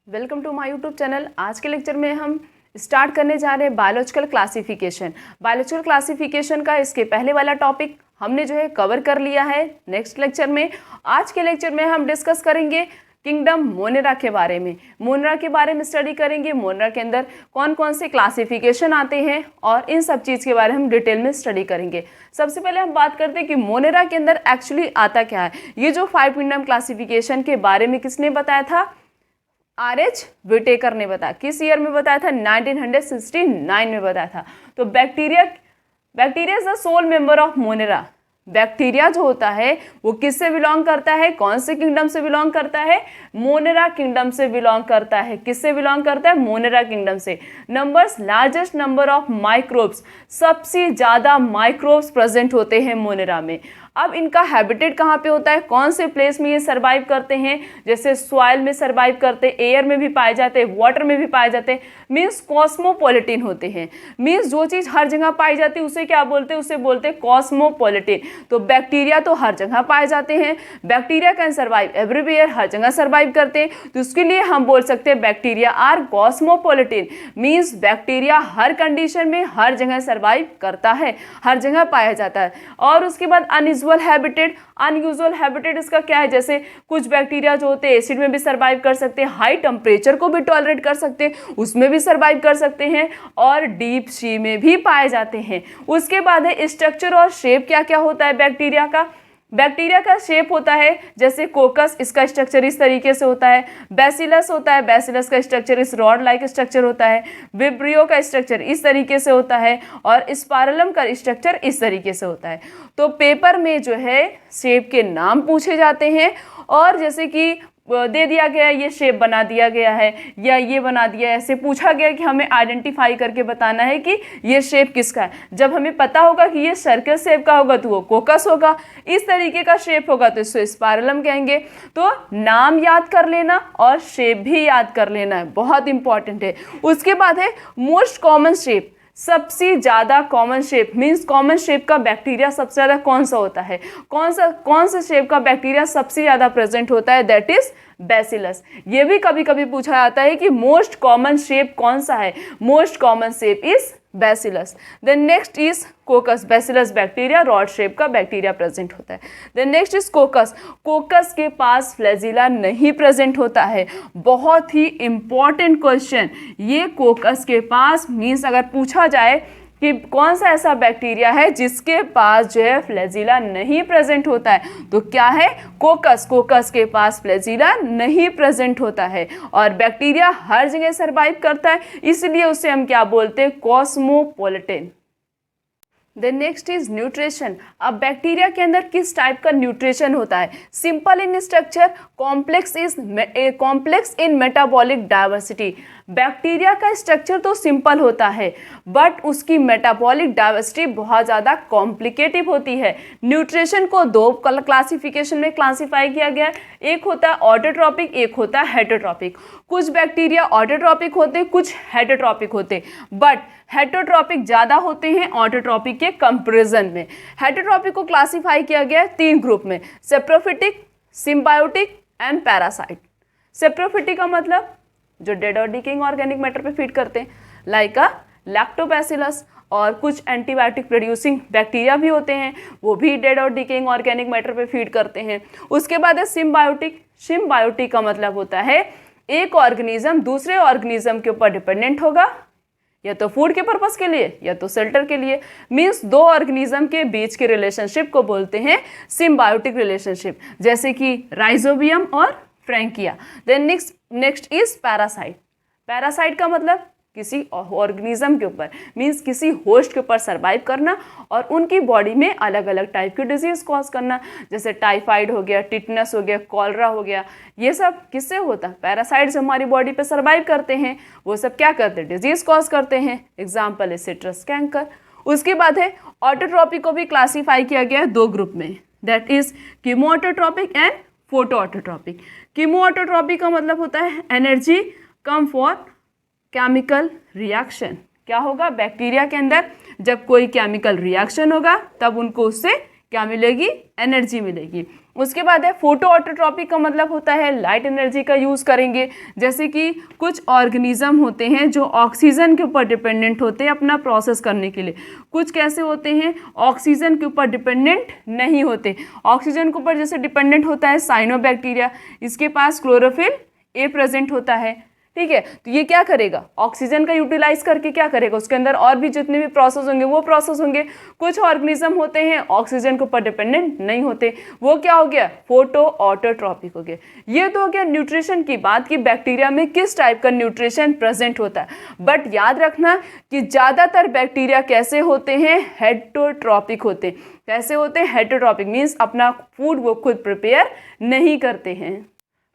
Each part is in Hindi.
Welcome to my YouTube channel. आज के लेक्चर में हम स्टार्ट करने जा रहे हैं बायोलॉजिकल क्लासिफिकेशन। बायोलॉजिकल क्लासिफिकेशन का इसके पहले वाला टॉपिक हमने जो है कवर कर लिया है नेक्स्ट लेक्चर में। आज के लेक्चर में हम डिस्कस करेंगे किंगडम मोनेरा के बारे में। मोनेरा के बारे में स्टडी करेंगे, मोनेरा के अंदर कौन कौन से क्लासिफिकेशन आते हैं और इन सब चीज़ के बारे में हम डिटेल में स्टडी करेंगे। सबसे पहले हम बात करते हैं कि मोनेरा के अंदर एक्चुअली आता क्या है। ये जो 5 किंगडम क्लासिफिकेशन के बारे में किसने बताया था? R.H. विटेकर ने बताया। किस ईयर में बताया था? 1969 में बताया था। तो bacteria is the sole member of Monera. Bacteria जो होता है वो किससे बिलोंग करता है? कौन से किंगडम से बिलोंग करता है? मोनेरा किंगडम से बिलोंग करता है। किससे बिलोंग करता है? मोनेरा किंगडम से। Numbers, largest number of microbes, सबसे ज़्यादा माइक्रोब्स प्रेजेंट होते हैं मोनेरा में। अब इनका हैबिटेट कहाँ पे होता है? कौन से प्लेस में ये सर्वाइव करते हैं? जैसे सॉइल में सर्वाइव करते, एयर में भी पाए जाते हैं, वाटर में भी पाए जाते हैं। मीन्स कॉस्मोपॉलिटिन होते हैं। मीन्स जो चीज़ हर जगह पाई जाती है उसे क्या बोलते हैं? उसे बोलते हैं कॉस्मोपॉलिटिन। तो बैक्टीरिया तो हर जगह पाए जाते हैं। बैक्टीरिया कैन सर्वाइव एवरीवेयर, हर जगह सर्वाइव करते हैं। तो उसके लिए हम बोल सकते हैं bacteria are cosmopolitan. Means bacteria हर कंडीशन में हर जगह सर्वाइव करता है, हर जगह पाया जाता है। और उसके बाद अनयूजुअल हैबिटेट इसका क्या है? जैसे कुछ बैक्टीरिया जो होते हैं एसिड में भी सर्वाइव कर सकते हैं, हाई टेम्परेचर को भी टॉलरेट कर सकते हैं, उसमें भी सर्वाइव कर सकते हैं, और डीप सी में भी पाए जाते हैं। उसके बाद है स्ट्रक्चर और शेप। क्या क्या होता है बैक्टीरिया का? बैक्टीरिया का शेप होता है जैसे कोकस, इसका स्ट्रक्चर इस तरीके से होता है। बैसिलस होता है, बैसिलस का स्ट्रक्चर इस रॉड लाइक स्ट्रक्चर होता है। विब्रियो का स्ट्रक्चर इस तरीके से होता है और स्पाइरलम का स्ट्रक्चर इस तरीके से होता है। तो पेपर में जो है शेप के नाम पूछे जाते हैं, और जैसे कि दे दिया गया ये शेप बना दिया गया है या ये बना दिया है, ऐसे पूछा गया कि हमें आइडेंटिफाई करके बताना है कि ये शेप किसका है। जब हमें पता होगा कि ये सर्कल शेप का होगा तो वो कोकस होगा, इस तरीके का शेप होगा तो इसको स्पाइरलम कहेंगे। तो नाम याद कर लेना और शेप भी याद कर लेना है, बहुत इंपॉर्टेंट है। उसके बाद है मोस्ट कॉमन शेप। सबसे ज़्यादा common shape, means common shape का बैक्टीरिया सबसे ज़्यादा कौन सा होता है? कौन सा शेप का बैक्टीरिया सबसे ज़्यादा प्रेजेंट होता है? That is bacillus. ये भी कभी कभी पूछा जाता है कि मोस्ट कॉमन शेप कौन सा है? Most common shape is bacillus. Then next is coccus. Bacillus bacteria rod shape का बैक्टीरिया प्रेजेंट होता है। Then next is coccus. Coccus के पास फ्लैजिला नहीं प्रेजेंट होता है। बहुत ही इंपॉर्टेंट क्वेश्चन ये, कोकस के पास मीन्स अगर पूछा जाए कि कौन सा ऐसा बैक्टीरिया है जिसके पास जो है फ्लैजिला नहीं प्रेजेंट होता है, तो क्या है? कोकस। कोकस के पास फ्लैजिला नहीं प्रेजेंट होता है और बैक्टीरिया हर जगह सर्वाइव करता है, इसलिए उसे हम क्या बोलते हैं? Cosmopolitan. Then next is nutrition. अब बैक्टीरिया के अंदर किस टाइप का न्यूट्रिशन होता है? Simple in structure, complex in metabolic diversity. Bacteria का स्ट्रक्चर तो सिंपल होता है बट उसकी मेटाबॉलिक डाइवर्सिटी बहुत ज़्यादा कॉम्प्लिकेटिव होती है। न्यूट्रिशन को दो क्लासिफिकेशन में क्लासीफाई किया गया है, एक होता है ऑटोट्रॉपिक, एक होता है हेटरोट्रॉपिक। कुछ बैक्टीरिया ऑटोट्रॉपिक होते हैं, कुछ हेटरोट्रॉपिक होते हैं, बट हेटरोट्रॉपिक ज़्यादा होते हैं ऑटोट्रॉपिक के कंपैरिजन में। हेटरोट्रॉपिक को क्लासीफाई किया गया है 3 ग्रुप में, saprophytic, symbiotic and parasite. Saprophytic का मतलब जो डेड और डिकेइंग ऑर्गेनिक मैटर पे फीड करते हैं, लाइक अ लैक्टोबैसिलस, और कुछ एंटीबायोटिक प्रोड्यूसिंग बैक्टीरिया भी होते हैं, वो भी डेड और डिकेइंग ऑर्गेनिक मैटर पे फीड करते हैं। उसके बाद है सिम्बायोटिक। सिम्बायोटिक का मतलब होता है एक ऑर्गेनिज्म दूसरे ऑर्गेनिज्म के ऊपर डिपेंडेंट होगा, या तो फूड के पर्पस के लिए या तो शेल्टर के लिए। मीन्स दो ऑर्गेनिज्म के बीच के रिलेशनशिप को बोलते हैं सिम्बायोटिक रिलेशनशिप, जैसे कि राइजोबियम और frankia. Then next is parasite. Parasite का मतलब किसी ऑर्गेनिज्म के ऊपर, मीन्स किसी होस्ट के ऊपर सर्वाइव करना और उनकी बॉडी में अलग अलग टाइप की डिजीज कॉज करना, जैसे टाइफाइड हो गया, टिटनस हो गया, कॉलरा हो गया। ये सब किससे होता है? पैरासाइट्स हमारी बॉडी पे सर्वाइव करते हैं, वो सब क्या करते हैं? डिजीज कॉज करते हैं। एग्जाम्पल है सिट्रस कैंकर। उसके बाद है ऑटोट्रॉपिक को भी क्लासीफाई किया गया है 2 ग्रुप में, that is chemoautotrophic and photoautotrophic. Chemoautotrophic का मतलब होता है energy come for chemical reaction. क्या होगा? बैक्टीरिया के अंदर जब कोई केमिकल रिएक्शन होगा तब उनको उससे क्या मिलेगी, एनर्जी मिलेगी। उसके बाद है फोटो ऑटोट्रॉपिक का मतलब होता है लाइट एनर्जी का यूज़ करेंगे। जैसे कि कुछ ऑर्गेनिज्म होते हैं जो ऑक्सीजन के ऊपर डिपेंडेंट होते हैं अपना प्रोसेस करने के लिए, कुछ कैसे होते हैं ऑक्सीजन के ऊपर डिपेंडेंट नहीं होते। ऑक्सीजन के ऊपर जैसे डिपेंडेंट होता है साइनोबैक्टीरिया, इसके पास क्लोरोफिल ए प्रेजेंट होता है, ठीक है। तो ये क्या करेगा, ऑक्सीजन का यूटिलाइज करके क्या करेगा, उसके अंदर और भी जितने भी प्रोसेस होंगे वो प्रोसेस होंगे। कुछ ऑर्गेनिज्म होते हैं ऑक्सीजन के ऊपर डिपेंडेंट नहीं होते, वो क्या हो गया, फोटो ऑटोट्रॉपिक हो गया। ये तो हो गया न्यूट्रिशन की बात कि बैक्टीरिया में किस टाइप का न्यूट्रिशन प्रेजेंट होता है। बट याद रखना कि ज़्यादातर बैक्टीरिया कैसे होते हैं, हेटरोट्रॉपिक होते हैं। कैसे होते हैं, हेटरोट्रॉपिक मीन्स अपना फूड वो खुद प्रिपेयर नहीं करते हैं।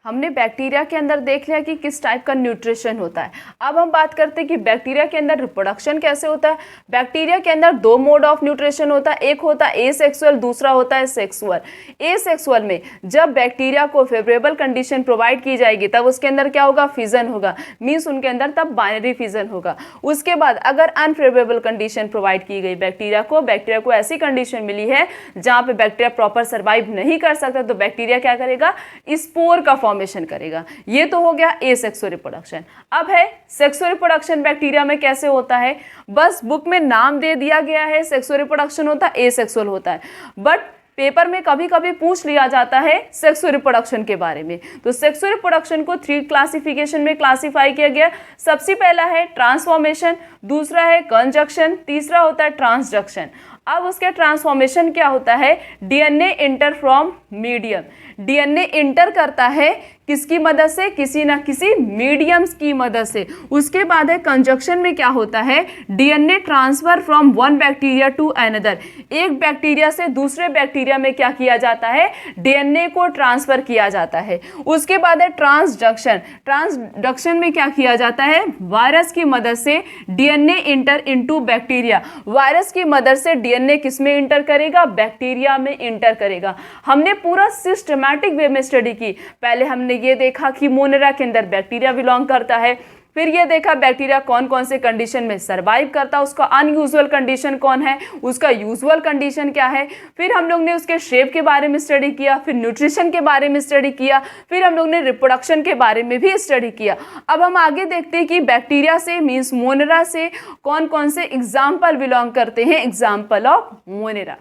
हमने बैक्टीरिया के अंदर देख लिया कि किस टाइप का न्यूट्रिशन होता है। अब हम बात करते हैं कि बैक्टीरिया के अंदर रिप्रोडक्शन कैसे होता है। बैक्टीरिया के अंदर दो मोड ऑफ न्यूट्रिशन होता है, एक होता है एसेक्सुअल, दूसरा होता है सेक्सुअल। एसेक्सुअल में जब बैक्टीरिया को फेवरेबल कंडीशन प्रोवाइड की जाएगी तब उसके अंदर क्या होगा, फिजन होगा, मीन्स उनके अंदर तब बाइनरी फिजन होगा। उसके बाद अगर अनफेवरेबल कंडीशन प्रोवाइड की गई बैक्टीरिया को ऐसी कंडीशन मिली है जहाँ पे बैक्टीरिया प्रॉपर सर्वाइव नहीं कर सकता, तो बैक्टीरिया क्या करेगा, स्पोर का फॉर्मेशन करेगा। ये तो हो गया एसेक्सुअल रिप्रोडक्शन। अब है सेक्सुअल रिप्रोडक्शन बैक्टीरिया में कैसे होता है, बस बुक में नाम दे दिया गया है सेक्सुअल रिप्रोडक्शन होता है, एसेक्सुअल होता है, बट पेपर में कभी कभी पूछ लिया जाता है सेक्सुअल रिप्रोडक्शन के बारे में। तो सेक्सुअल रिप्रोडक्शन को 3 क्लासिफिकेशन में क्लासिफाई किया गया। सबसे पहला है ट्रांसफॉर्मेशन, दूसरा है कंजक्शन, तीसरा होता है ट्रांसडक्शन। अब उसके ट्रांसफॉर्मेशन क्या होता है, DNA inter from medium, DNA inter करता है किसकी मदद से, किसी ना किसी मीडियम्स की मदद से। उसके बाद है कंजक्शन में क्या होता है, DNA transfer from one bacteria to another, एक बैक्टीरिया से दूसरे बैक्टीरिया में क्या किया जाता है, डीएनए को ट्रांसफर किया जाता है। उसके बाद है ट्रांसडक्शन, ट्रांसडक्शन में क्या किया जाता है, वायरस की मदद से DNA inter into bacteria, virus की मदद से डीएनए किस में इंटर करेगा, बैक्टीरिया में इंटर करेगा। हमने पूरा सिस्टमैटिक वे में स्टडी की। पहले हमने ये देखा कि मोनेरा के अंदर बैक्टीरिया बिलोंग करता है, फिर ये देखा बैक्टीरिया कौन कौन से कंडीशन में सरवाइव करता है, उसका अनयूजुअल कंडीशन कौन है, उसका यूजुअल कंडीशन क्या है। फिर हम लोग ने उसके शेप के बारे में स्टडी किया, फिर न्यूट्रिशन के बारे में स्टडी किया, फिर हम लोग ने रिप्रोडक्शन के बारे में भी स्टडी किया। अब हम आगे देखते हैं कि बैक्टीरिया से मीन्स मोनेरा से कौन कौन से एग्जाम्पल बिलोंग करते हैं, एग्जाम्पल ऑफ मोनेरा।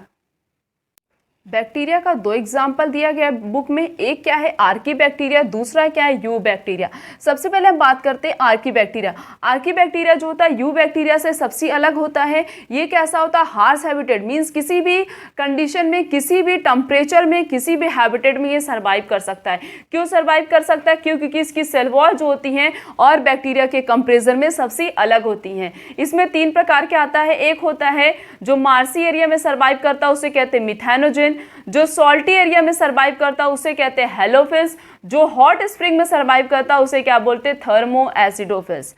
बैक्टीरिया का 2 एग्जाम्पल दिया गया है बुक में, एक क्या है आर्की बैक्टीरिया, दूसरा क्या है यू बैक्टीरिया। सबसे पहले हम बात करते हैं आर्की बैक्टीरिया। आर्की बैक्टीरिया जो होता है यू बैक्टीरिया से सबसे अलग होता है। ये कैसा होता है, हार्श हैबिटेट, मीन्स किसी भी कंडीशन में, किसी भी टेम्परेचर में, किसी भी हैबिटेट में ये सर्वाइव कर सकता है। क्यों सर्वाइव कर सकता है, क्योंकि इसकी सेल वॉल जो होती हैं और बैक्टीरिया के कंपेरिजन में सबसे अलग होती हैं। इसमें 3 प्रकार के आता है, एक होता है जो मार्सी एरिया में सर्वाइव करता है उसे कहते हैं मिथेनोजेन, जो सॉल्टी एरिया में सर्वाइव करता है उसे कहते हैं हेलोफिल्स, जो हॉट स्प्रिंग में सर्वाइव करता है उसे क्या बोलते हैं, थर्मो एसिडोफिल्स।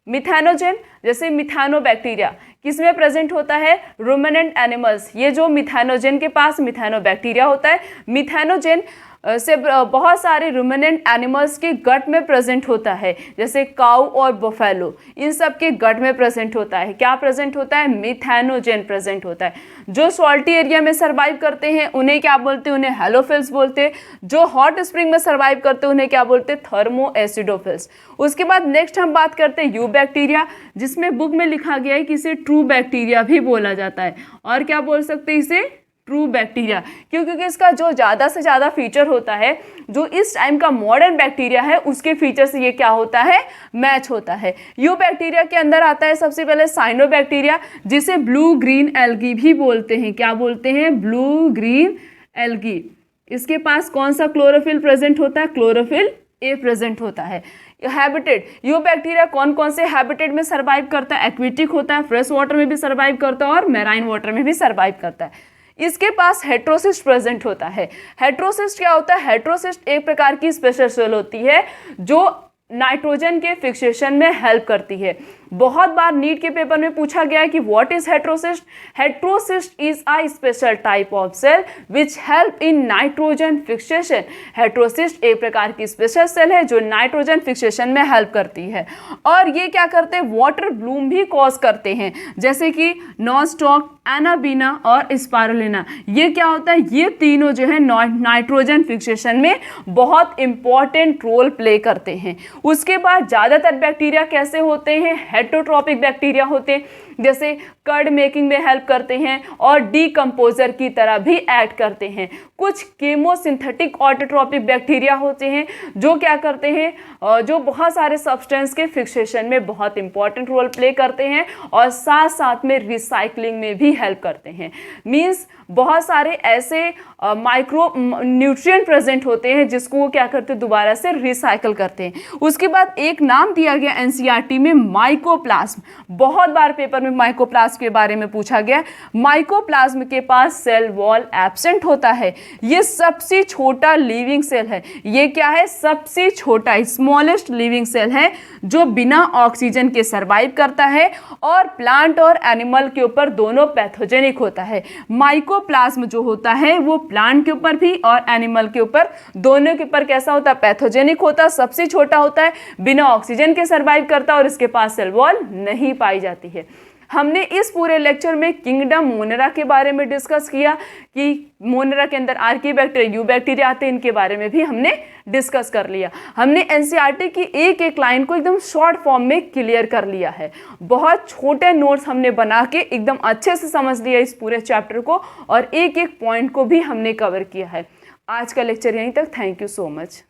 मिथेनोजेन जैसे मिथानोबैक्टीरिया किसमें प्रेजेंट होता है, रुमिनेंट एनिमल्स। ये जो मिथेनोजेन के पास मिथानोबैक्टीरिया होता है, मिथेनोजेन से बहुत सारे रुमिनेंट एनिमल्स के गट में प्रेजेंट होता है, जैसे काऊ और बफेलो, इन सब के गट में प्रेजेंट होता है। क्या प्रेजेंट होता है, मिथेनोजेन प्रेजेंट होता है। जो सॉल्टी एरिया में सर्वाइव करते हैं उन्हें क्या बोलते हैं, उन्हें हेलोफिल्स बोलते हैं। जो हॉट स्प्रिंग में सर्वाइव करते हैं उन्हें क्या बोलते हैं, थर्मो एसिडोफिल्स। उसके बाद नेक्स्ट हम बात करते हैं यू बैक्टीरिया, जिसमें बुक में लिखा गया है कि इसे ट्रू बैक्टीरिया भी बोला जाता है। और क्या बोल सकते हैं इसे, ट्रू बैक्टीरिया, क्योंकि इसका जो ज़्यादा से ज़्यादा फीचर होता है, जो इस टाइम का मॉडर्न बैक्टीरिया है उसके फीचर से ये क्या होता है, मैच होता है। यू बैक्टीरिया के अंदर आता है सबसे पहले साइनोबैक्टीरिया, जिसे ब्लू ग्रीन एल्गी भी बोलते हैं। क्या बोलते हैं, ब्लू ग्रीन एल्गी। इसके पास कौन सा क्लोरोफिल प्रेजेंट होता है, क्लोरोफिल ए प्रेजेंट होता है। हैबिटेट, यू बैक्टीरिया कौन कौन से हैबिटेट में सर्वाइव करता है, एक्वेटिक होता है, फ्रेश वाटर में भी सर्वाइव करता है और मैराइन वाटर में भी सर्वाइव करता है। इसके पास हेट्रोसिस्ट प्रेजेंट होता है। हेट्रोसिस्ट क्या होता है, हेट्रोसिस्ट एक प्रकार की स्पेशल सेल होती है जो नाइट्रोजन के फिक्सेशन में हेल्प करती है। बहुत बार नीट के पेपर में पूछा गया है कि what is heterocyst. Heterocyst is a special type of cell which help in nitrogen fixation. Heterocyst एक प्रकार की स्पेशल सेल है जो नाइट्रोजन फिक्सेशन में हेल्प करती है। और ये क्या करते हैं, वाटर ब्लूम भी कॉज करते हैं, जैसे कि नॉस्टॉक, एनाबीना और स्पारुलिना। ये क्या होता है, ये तीनों जो है नाइट्रोजन फिक्सेशन में बहुत इंपॉर्टेंट रोल प्ले करते हैं। उसके बाद ज़्यादातर बैक्टीरिया कैसे होते हैं, हेटरोट्रॉपिक बैक्टीरिया होते हैं, जैसे कर्ड मेकिंग में हेल्प करते हैं और डीकम्पोजर की तरह भी एक्ट करते हैं। कुछ केमोसिंथेटिक ऑटोट्रॉपिक बैक्टीरिया होते हैं जो क्या करते हैं, जो बहुत सारे सब्सटेंस के फिक्सेशन में बहुत इंपॉर्टेंट रोल प्ले करते हैं और साथ साथ में रिसाइकलिंग में भी हेल्प करते हैं। मीन्स बहुत सारे ऐसे माइक्रो न्यूट्रिएंट प्रेजेंट होते हैं जिसको वो क्या करते हैं, दोबारा से रिसाइकल करते हैं। उसके बाद एक नाम दिया गया एनसीईआरटी में माइकोप्लाज्म। बहुत बार पेपर में माइकोप्लाज्म के बारे में पूछा गया। माइकोप्लाज्म के पास सेल वॉल एब्सेंट होता है। ये सबसे छोटा लिविंग सेल है। ये क्या है, सबसे छोटा स्मॉलेस्ट लिविंग सेल है जो बिना ऑक्सीजन के सर्वाइव करता है और प्लांट और एनिमल के ऊपर दोनों पैथोजेनिक होता है। माइकोप्लाज्म जो होता है वो प्लांट के ऊपर भी और एनिमल के ऊपर, दोनों के ऊपर कैसा होता है, पैथोजेनिक होता है, सबसे छोटा होता है, बिना ऑक्सीजन के सर्वाइव करता है और इसके पास सेल वॉल नहीं पाई जाती है। हमने इस पूरे लेक्चर में किंगडम मोनेरा के बारे में डिस्कस किया कि मोनेरा के अंदर आर्की बैक्टीरिया, यू बैक्टीरिया आते हैं, इनके बारे में भी हमने डिस्कस कर लिया। हमने एनसीईआरटी की एक एक लाइन को एकदम शॉर्ट फॉर्म में क्लियर कर लिया है। बहुत छोटे नोट्स हमने बना के एकदम अच्छे से समझ लिया इस पूरे चैप्टर को और एक एक पॉइंट को भी हमने कवर किया है। आज का लेक्चर यहीं तक। Thank you so much.